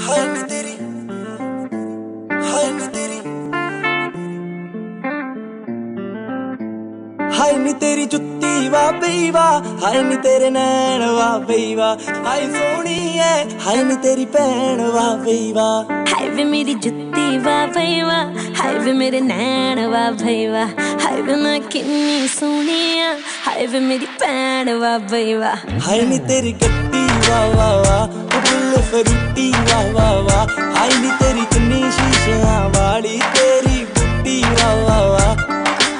हाय नी तेरी हाय नी तेरी हाय नी तेरी जुत्ती वाह बई वाह, हाय नी तेरे नैन वाह बई वाह, हाय सोहनी है हाय नी तेरी भैन वाह बई वाह। हाय वे मेरी जुत्ती वाह बई वाह, हाय वे मेरे नैन वाह बई वाह, हाय वे मैं किन्नी सोहनी आ, हाय वे मेरी भैन वाह बई वाह। हाय नी तेरी गड्डी वाह वाह वाह, फुल फरूटी वाह वाह वाह, हाय नी तेरी चुन्नी शीशियां वाली तेरी बुट्टी वाह वाह वाह,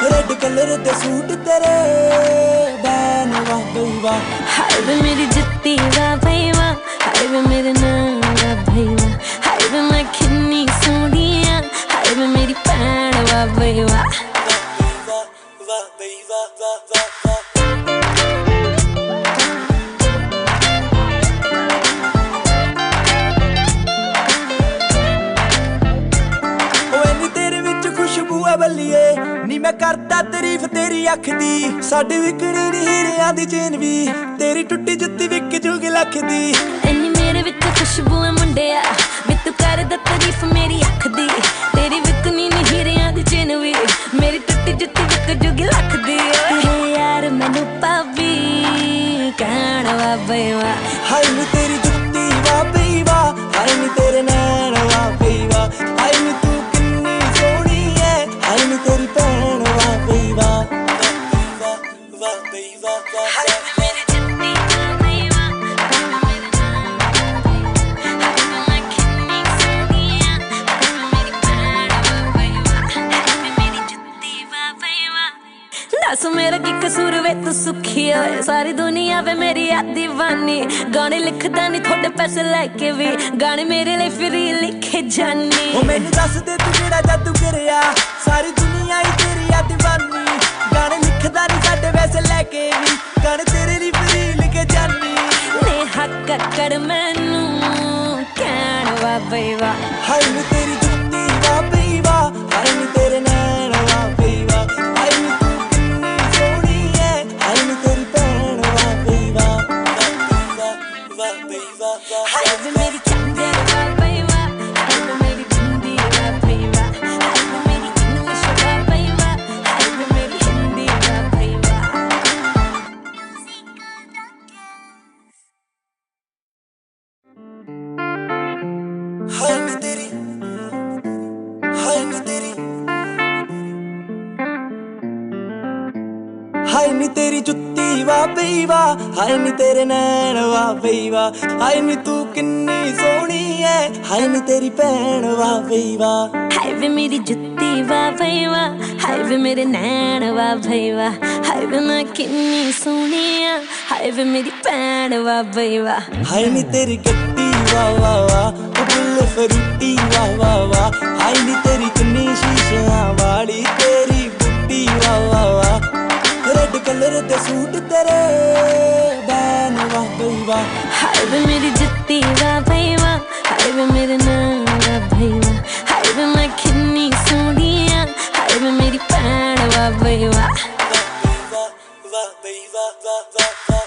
रेड कलर दे सूट तेरे बैन वाह बई वाह। हाय वे मेरी जुत्ती वाह बई वाह, हाय वे मेरे नैन वाह बई वाह, हाय वे मैं किन्नी सोहनी आ, हाय वे मेरी भैन वाह बई वाह। वाह बई वाह वाह वाह वाह। बल्लिए नी मैं करता तारीफ तेरी अख दी, साडी विकनी नी हीरियां दी चेन भी, तेरी टुट्टी जुत्ती विक जूगी लख दी। इन्नी मेरे विच खुशबू है मुंडिया, वे तू करदा तारीफ मेरी अख दी, तेरी विकनी नी हीरियां दी चेन भी, मेरी टुट्टी जुत्ती विक जूगी लख दी। यार मैनू भाभी कहण वाह बई वाह। हाय नी तेरी जुत्ती वाह बई वाह, हाय नी तेरे नैन वाह बई वाह, हाय नी तू किन्नी सोहनी है, हाय नी तेरी भैन वाह बई वाह। वाह बई वाह वाह वाह। दस मेरा की कसूर वे तू सुखी होए, सारी दुनिया वे मेरी दीवानी, गाने लिखदा नहीं थोड़े पैसे लेके भी, गाने मेरे लिए फ्री लिखे जानी। ओ मैनू दस दे तू जेड़ा जादू करिया, सारी दुनिया ही तेरी दीवानी, गाने लिखदा नहीं साडे पैसे लेके भी, गाने तेरे लिए फ्री लिखे जानी। नेहा कक्कड़ मैनू कहण वाह बई वाह। हाय नी तेरी जुत्ती वाह बई वाह, हाय नी तेरे नैन वाह बई वाह, हाय नी तू किन्नी सोहनी है, हाय नी तेरी भैन वाह बई वाह। वाह बई वाह वाह। हाय वे मेरी चंदेर वाह बई वाह, हाय वे मेरी बिंदी वाह बई वाह, हाय वे मेरी इंग्लिश वाह बई वाह, हाय वे मेरी हिंदी वाह बई वाह। हाय नी तेरी हाय नी तेरी हाय नी तेरी जुत्ती वाह बई वाह, हाय नी तेरे नैन वाह बई वाह, हाय नी तू किन्नी सोहनी है, हाय नी तेरी भैन वाह बई वाह। हाय वे मेरी जुत्ती वाह बई वाह, हाय वे मेरे नैन वाह बई वाह, हाय वे मैं किन्नी सोहनी आ, हाय वे मेरी भैन वाह बई वाह। हाय नी तेरी गड्डी वाह वाह वाह, फुल फरूटी वाह वाह वाह, हाय नी तेरी चुन्नी शीशियां वाली तेरी बुट्टी वाह वाह वाह, रेड कलर दे सूट तेरे बैन वाह बई वाह। हाय वे मेरी जुत्ती वाह बई वाह, हाय वे मेरे नैन वाह बई वाह, हाय वे मैं किन्नी सोहनी आ, हाय वे मेरी भैन वाह बई वाह। वाह बई वाह वाह वाह वाह।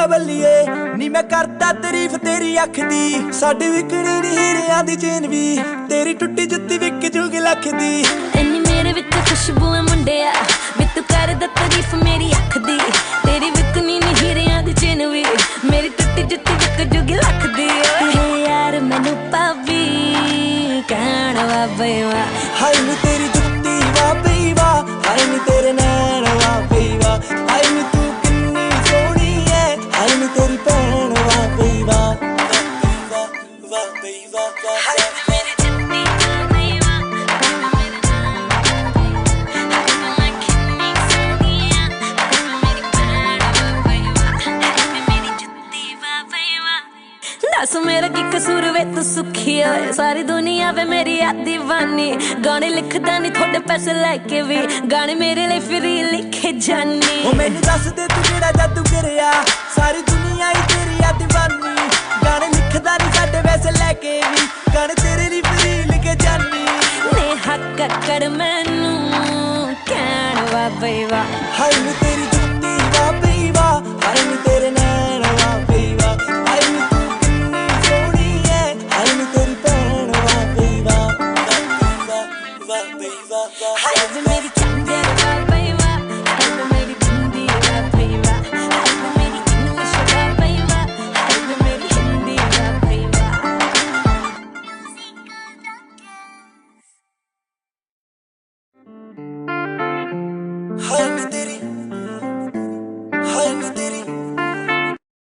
बल्लिए नी मैं करता तारीफ तेरी अख दी, साडी विकनी नी हीरियां दी चेन भी, तेरी टुट्टी जुत्ती विक जूगी लख दी। इन्नी मेरे विच खुशबू है मुंडिया, वे तू करदा तारीफ मेरी अख दी, तेरी विकनी नी हीरियां दी चेन भी, मेरी टुट्टी जुत्ती विक जूगी लख दी। यार मैनू भाभी कहण वाह बई वाह। हाय नी तेरी जुत्ती वाह बई वाह, हाय नी तेरे नैन वाह बई वाह, हाय नी तू किन्नी सोहनी है, हाय नी तेरी भैन वाह बई वाह। वाह बई वाह वाह वाह। दस मेरा की कसूर वे तू सुखी होए, सारी दुनिया वे मेरी दीवानी, गाने लिखदा नहीं थोड़े पैसे लेके भी, गाने मेरे लिए फ्री लिखे जानी। ओ मैनू दस दे तू जेड़ा जादू करिया, सारी दुनिया ही तेरी दीवानी, गाने लिखदा नहीं साडे पैसे लेके भी, गाने तेरे लिए फ्री लिखे जानी। नेहा ਕੱਕੜ ਮੈਨੂੰ ਕਹਿਣ ਵਾ ਬਈ ਵਾ ਹਾਏ ਨੀ ਤੇਰੀ ਜੁੱਤੀ ਵਾ ਪਈ ਵਾ ਹਾਏ ਨੀ ਤੇਰੇ ਨੈਣ ਵਾ ਪਈ ਵਾ ਹਾਏ ਨੀ ਤੂੰ ਕਿੰਨੀ ਸੋਹਣੀ ਐ ਹਾਏ ਨੀ ਤੇਰੀ ਭੈਣ ਵਾ ਪਈ ਵਾ ਵਾ ਪਈ ਵਾ ਹਾਏ ਵੇ ਮੇਰੀ ਝਾਂਜਰ ਵਾ ਪਈ ਵਾ ਹਾਏ ਵੇ ਮੇਰੀ ਬਿੰਦੀ ਵਾ ਪਈ ਵਾ ਹਾਏ ਵੇ ਮੇਰੀ ਇੰਗਲਿਸ਼ ਵਾ ਪਈ ਵਾ ਹਾਏ ਵੇ ਮੇਰੀ ਹਿੰਦੀ ਵਾ ਪਈ ਵਾ ਹਾਏ ਨੀ